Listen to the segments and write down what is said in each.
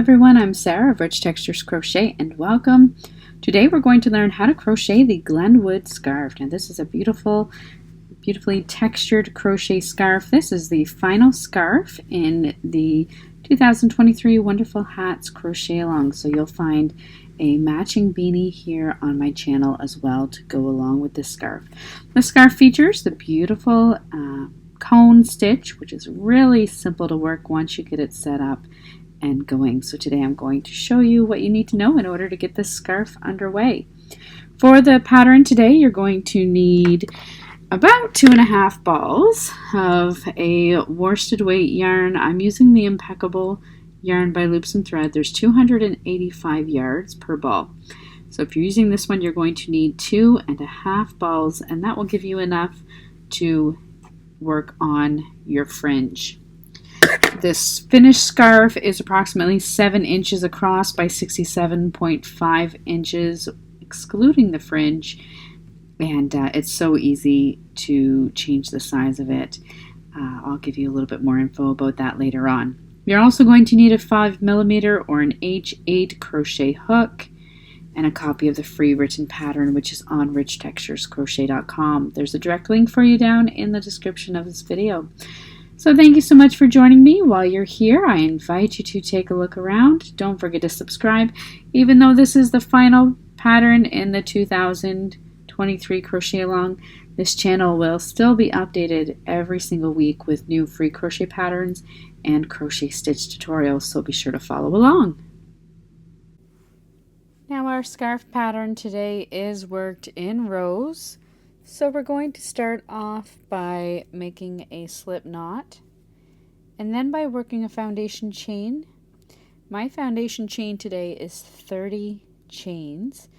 everyone, I'm Sarah of Rich Textures Crochet and welcome. Today we're going to learn how to crochet the Glenwood scarf. Now this is a beautifully textured crochet scarf. This is the final scarf in the 2023 Wonderful Hats Crochet Along. So you'll find a matching beanie here on my channel as well to go along with this scarf. The scarf features the beautiful cone stitch, which is really simple to work once you get it set up and going. So today I'm going to show you what you need to know in order to get this scarf underway. For the pattern today, you're going to need about 2.5 balls of a worsted weight yarn. I'm using the Impeccable yarn by Loops and Thread. There's 285 yards per ball. So if you're using this one, you're going to need 2.5 balls, and that will give you enough to work on your fringe. This finished scarf is approximately 7 inches across by 67.5 inches, excluding the fringe, and it's so easy to change the size of it. I'll give you a little bit more info about that later on. You're also going to need a 5mm or an H8 crochet hook and a copy of the free written pattern, which is on richtexturescrochet.com. There's a direct link for you down in the description of this video. So thank you so much for joining me. While you're here, I invite you to take a look around. Don't forget to subscribe. Even though this is the final pattern in the 2023 Crochet Along, this channel will still be updated every single week with new free crochet patterns and crochet stitch tutorials, so be sure to follow along. Now our scarf pattern today is worked in rows. So we're going to start off by making a slip knot and then by working a foundation chain. My foundation chain today is 30 chains.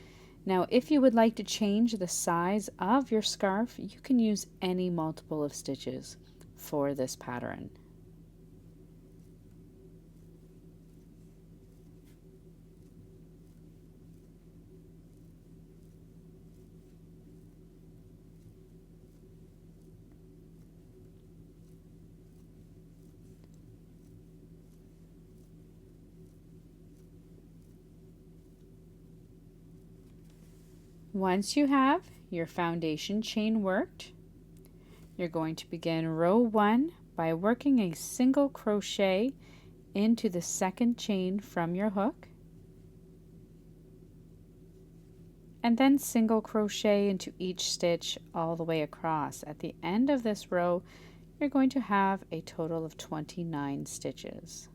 Now if you would like to change the size of your scarf, you can use any multiple of stitches for this pattern. Once you have your foundation chain worked, you're going to begin row 1 by working a single crochet into the second chain from your hook, and then single crochet into each stitch all the way across. At the end of this row, you're going to have a total of 29 stitches.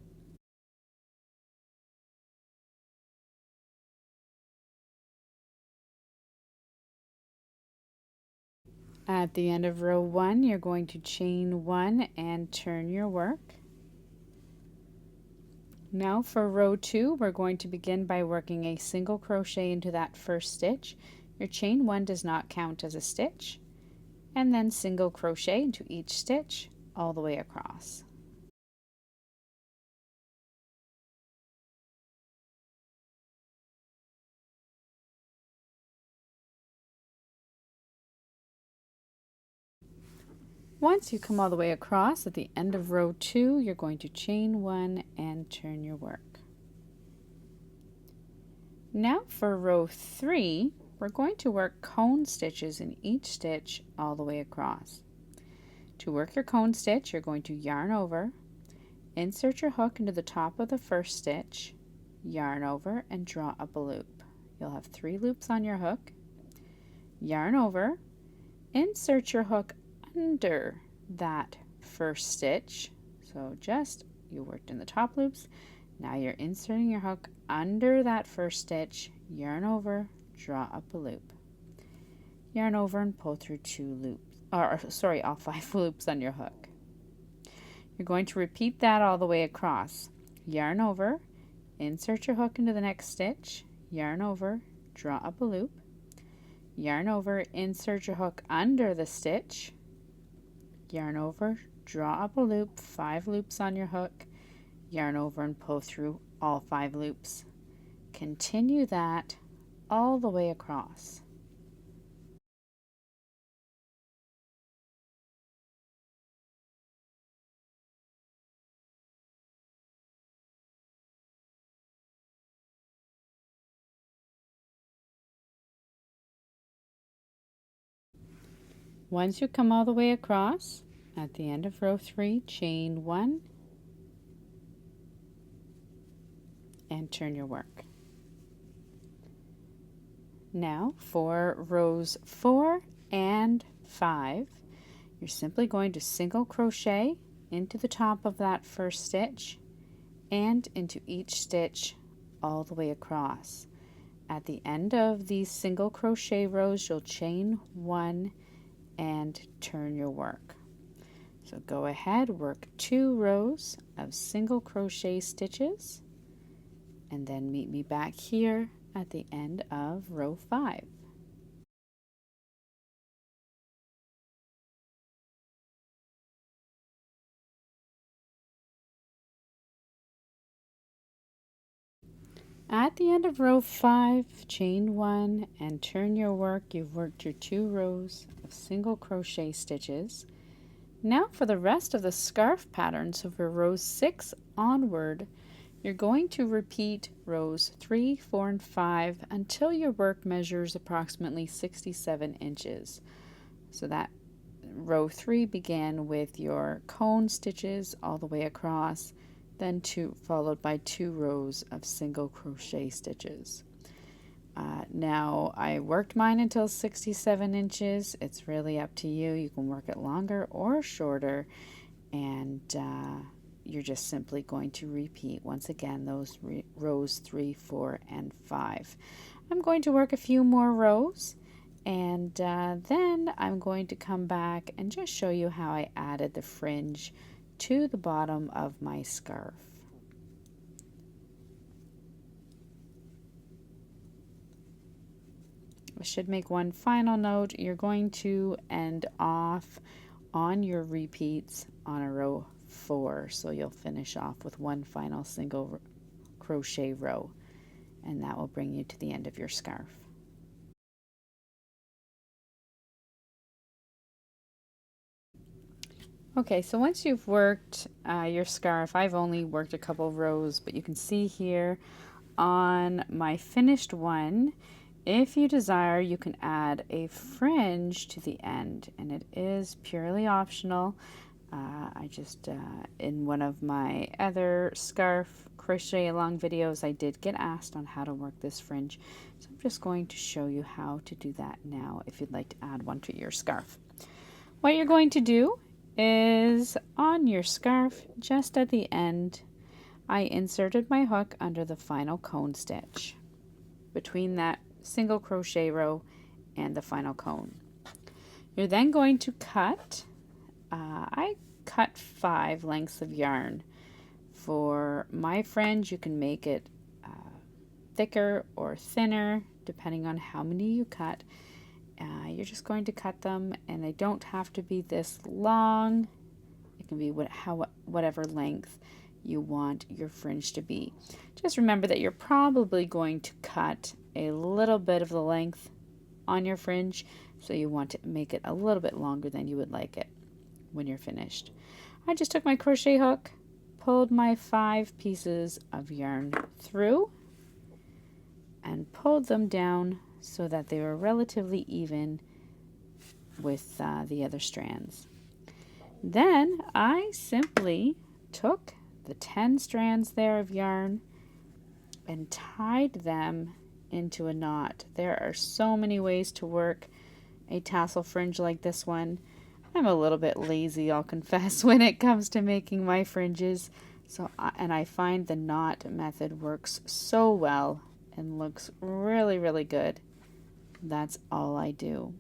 At the end of row 1, you're going to chain 1 and turn your work. Now for row 2, we're going to begin by working a single crochet into that first stitch. Your chain 1 does not count as a stitch, and then single crochet into each stitch all the way across. Once you come all the way across, at the end of row 2, you're going to chain 1 and turn your work. Now for row 3, we're going to work cone stitches in each stitch all the way across. To work your cone stitch, you're going to yarn over, insert your hook into the top of the first stitch, yarn over, and draw up a loop. You'll have 3 loops on your hook, yarn over, insert your hook under that first stitch. So just, you worked in the top loops, now you're inserting your hook under that first stitch, yarn over, draw up a loop, yarn over and pull through 2 loops, all 5 loops on your hook. You're going to repeat that all the way across. Yarn over, insert your hook into the next stitch, yarn over, draw up a loop, yarn over, insert your hook under the stitch, yarn over, draw up a loop, 5 loops on your hook, yarn over and pull through all 5 loops. Continue that all the way across. Once you come all the way across, at the end of row 3, chain 1 and turn your work. Now for rows 4 and 5, you're simply going to single crochet into the top of that first stitch and into each stitch all the way across. At the end of these single crochet rows, you'll chain 1 and turn your work. So go ahead, work 2 rows of single crochet stitches, and then meet me back here at the end of row 5. At the end of row 5, chain 1 and turn your work. You've worked your 2 rows of single crochet stitches. Now for the rest of the scarf pattern, so for rows 6 onward, you're going to repeat rows 3, 4, and 5 until your work measures approximately 67 inches. So that row 3 began with your cone stitches all the way across, then followed by 2 rows of single crochet stitches. Now I worked mine until 67 inches. It's really up to you. You can work it longer or shorter, and you're just simply going to repeat once again those rows 3, 4, and 5. I'm going to work a few more rows, and then I'm going to come back and just show you how I added the fringe to the bottom of my scarf. I should make one final note. You're going to end off on your repeats on a row 4, so you'll finish off with one final single crochet row, and that will bring you to the end of your scarf. Okay, so once you've worked your scarf, I've only worked a couple rows, but you can see here on my finished one, if you desire, you can add a fringe to the end, and it is purely optional. I just, in one of my other scarf crochet along videos, I did get asked on how to work this fringe, so I'm just going to show you how to do that now if you'd like to add one to your scarf. What you're going to do is on your scarf, just at the end, I inserted my hook under the final cone stitch between that single crochet row and the final cone. You're then going to cut, I cut 5 lengths of yarn. For my fringe, you can make it thicker or thinner depending on how many you cut. You're just going to cut them, and they don't have to be this long. It can be whatever length you want your fringe to be. Just remember that you're probably going to cut a little bit of the length on your fringe, so you want to make it a little bit longer than you would like it when you're finished. I just took my crochet hook, pulled my 5 pieces of yarn through, and pulled them down so that they were relatively even with the other strands. Then I simply took the 10 strands there of yarn and tied them into a knot. There are so many ways to work a tassel fringe like this one. I'm a little bit lazy, I'll confess, when it comes to making my fringes. And I find the knot method works so well and looks really, really good. That's all I do.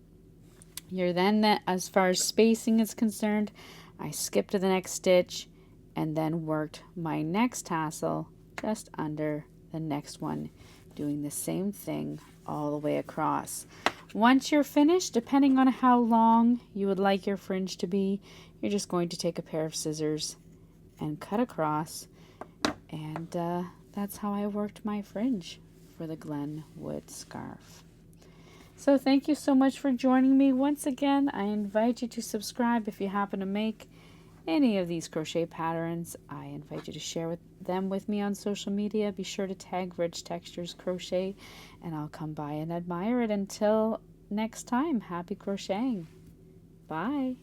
You're then, as far as spacing is concerned, I skipped to the next stitch and then worked my next tassel just under the next one, doing the same thing all the way across. Once you're finished, depending on how long you would like your fringe to be, you're just going to take a pair of scissors and cut across, and that's how I worked my fringe for the Glenwood scarf. So thank you so much for joining me. Once again, I invite you to subscribe if you happen to make any of these crochet patterns. I invite you to share them with me on social media. Be sure to tag Rich Textures Crochet, and I'll come by and admire it. Until next time, happy crocheting. Bye.